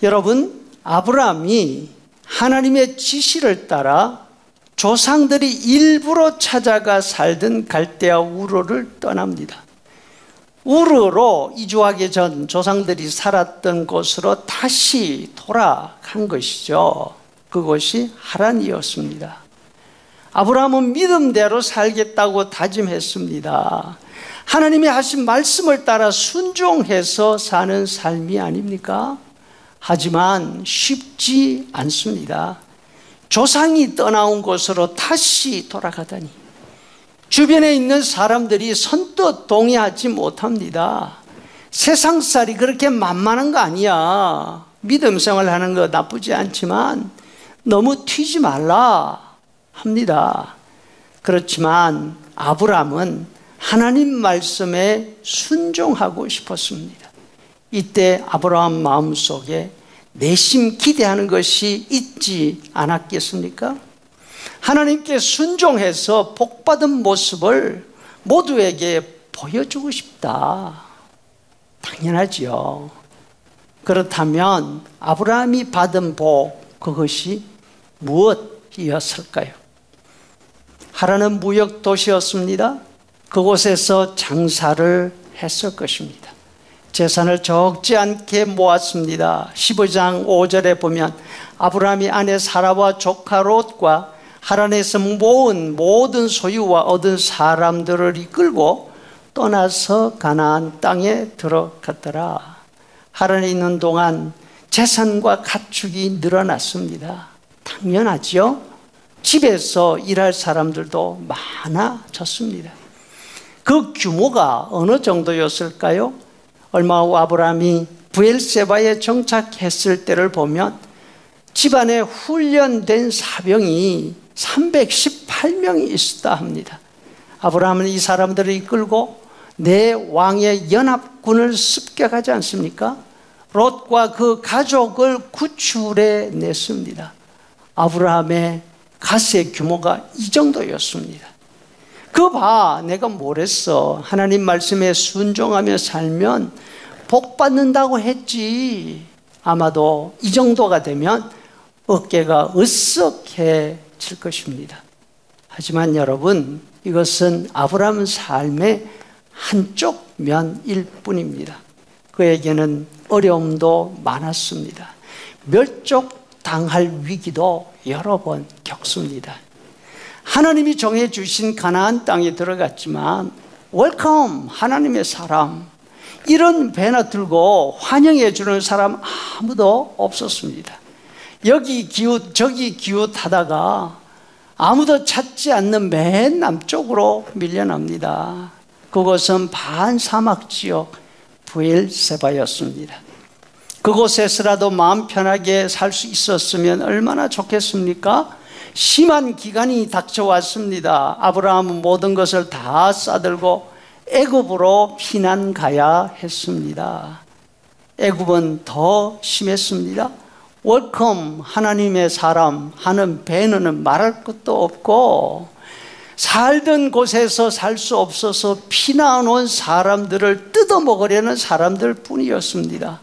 여러분, 아브라함이 하나님의 지시를 따라 조상들이 일부러 찾아가 살던 갈대아 우르를 떠납니다. 우르로 이주하기 전 조상들이 살았던 곳으로 다시 돌아간 것이죠. 그곳이 하란이었습니다. 아브라함은 믿음대로 살겠다고 다짐했습니다. 하나님이 하신 말씀을 따라 순종해서 사는 삶이 아닙니까? 하지만 쉽지 않습니다. 조상이 떠나온 곳으로 다시 돌아가다니 주변에 있는 사람들이 선뜻 동의하지 못합니다. 세상살이 그렇게 만만한 거 아니야. 믿음 생활하는 거 나쁘지 않지만 너무 튀지 말라 합니다. 그렇지만 아브라함은 하나님 말씀에 순종하고 싶었습니다. 이때 아브라함 마음속에 내심 기대하는 것이 있지 않았겠습니까? 하나님께 순종해서 복받은 모습을 모두에게 보여주고 싶다. 당연하지요. 그렇다면 아브라함이 받은 복, 그것이 무엇이었을까요? 하란은 무역 도시였습니다. 그곳에서 장사를 했을 것입니다. 재산을 적지 않게 모았습니다. 15장 5절에 보면 아브라함이 아내 사라와 조카 롯과 하란에서 모은 모든 소유와 얻은 사람들을 이끌고 떠나서 가나안 땅에 들어갔더라. 하란에 있는 동안 재산과 가축이 늘어났습니다. 당연하지요. 집에서 일할 사람들도 많아졌습니다. 그 규모가 어느 정도였을까요? 얼마 후 아브라함이 브엘세바에 정착했을 때를 보면 집안에 훈련된 사병이 318명이 있었다 합니다. 아브라함은 이 사람들을 이끌고 내 왕의 연합군을 습격하지 않습니까? 롯과 그 가족을 구출해 냈습니다. 아브라함의 가세 규모가 이 정도였습니다. 그 봐, 내가 뭘 했어? 하나님 말씀에 순종하며 살면 복 받는다고 했지. 아마도 이 정도가 되면 어깨가 으쓱해질 것입니다. 하지만 여러분, 이것은 아브라함 삶의 한쪽 면일 뿐입니다. 그에게는 어려움도 많았습니다. 멸족당할 위기도 여러 번 겪습니다. 하나님이 정해주신 가나안 땅에 들어갔지만 웰컴 하나님의 사람, 이런 배나 들고 환영해 주는 사람 아무도 없었습니다. 여기 기웃 저기 기웃하다가 아무도 찾지 않는 맨 남쪽으로 밀려납니다. 그곳은 반사막 지역 브엘세바였습니다. 그곳에서라도 마음 편하게 살 수 있었으면 얼마나 좋겠습니까? 심한 기간이 닥쳐왔습니다. 아브라함은 모든 것을 다 싸들고 애굽으로 피난 가야 했습니다. 애굽은 더 심했습니다. 웰컴 하나님의 사람 하는 배는 말할 것도 없고 살던 곳에서 살 수 없어서 피난 온 사람들을 뜯어먹으려는 사람들 뿐이었습니다.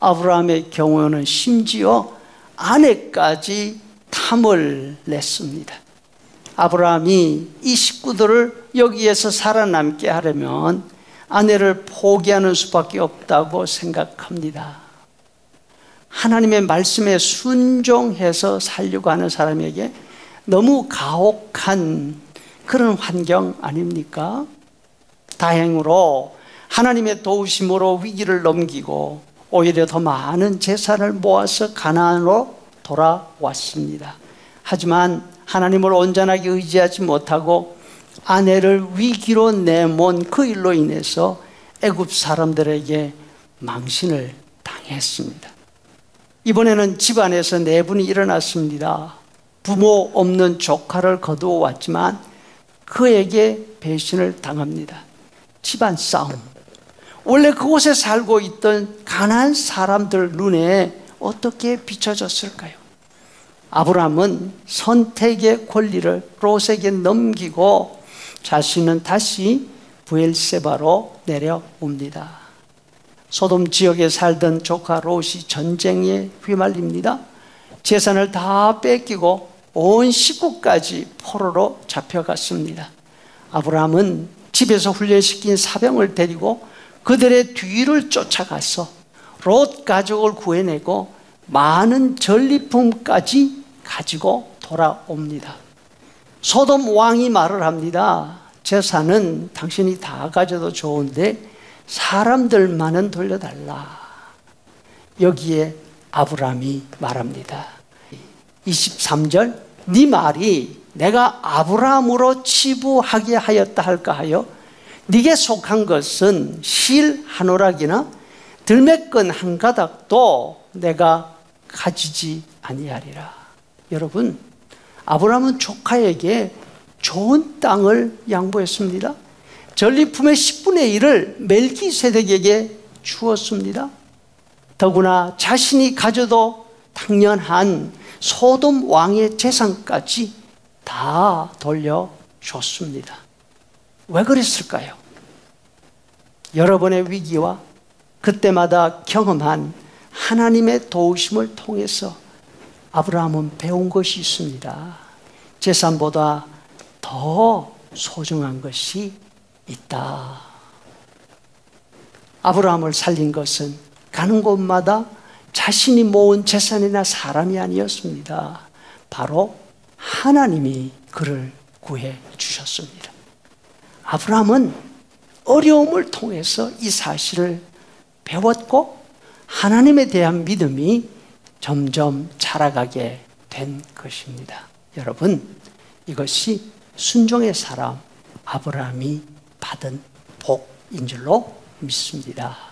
아브라함의 경우는 심지어 아내까지 탐을 냈습니다. 아브라함이 이 식구들을 여기에서 살아남게 하려면 아내를 포기하는 수밖에 없다고 생각합니다. 하나님의 말씀에 순종해서 살려고 하는 사람에게 너무 가혹한 그런 환경 아닙니까? 다행으로 하나님의 도우심으로 위기를 넘기고 오히려 더 많은 재산을 모아서 가나안으로 돌아왔습니다. 하지만 하나님을 온전하게 의지하지 못하고 아내를 위기로 내몬 그 일로 인해서 애굽 사람들에게 망신을 당했습니다. 이번에는 집안에서 내분이 일어났습니다. 부모 없는 조카를 거두어 왔지만 그에게 배신을 당합니다. 집안 싸움. 원래 그곳에 살고 있던 가난한 사람들 눈에 어떻게 비춰졌을까요? 아브라함은 선택의 권리를 롯에게 넘기고 자신은 다시 브엘세바로 내려옵니다. 소돔 지역에 살던 조카 롯이 전쟁에 휘말립니다. 재산을 다 뺏기고 온 식구까지 포로로 잡혀갔습니다. 아브라함은 집에서 훈련시킨 사병을 데리고 그들의 뒤를 쫓아가서 롯 가족을 구해내고 많은 전리품까지 가지고 돌아옵니다. 소돔 왕이 말을 합니다. 재산은 당신이 다 가져도 좋은데 사람들만은 돌려달라. 여기에 아브라함이 말합니다. 23절, 네 말이 내가 아브라함으로 치부하게 하였다 할까 하여 네게 속한 것은 실 한 오락이나 들매끈 한 가닥도 내가 가지지 아니하리라. 여러분, 아브라함은 조카에게 좋은 땅을 양보했습니다. 전리품의 10분의 1을 멜기세덱에게 주었습니다. 더구나 자신이 가져도 당연한 소돔 왕의 재산까지 다 돌려줬습니다. 왜 그랬을까요? 여러분의 위기와 그때마다 경험한 하나님의 도우심을 통해서 아브라함은 배운 것이 있습니다. 재산보다 더 소중한 것이 있다. 아브라함을 살린 것은 가는 곳마다 자신이 모은 재산이나 사람이 아니었습니다. 바로 하나님이 그를 구해 주셨습니다. 아브라함은 어려움을 통해서 이 사실을 배웠고 하나님에 대한 믿음이 점점 자라가게 된 것입니다. 여러분, 이것이 순종의 사람 아브라함이 받은 복인 줄로 믿습니다.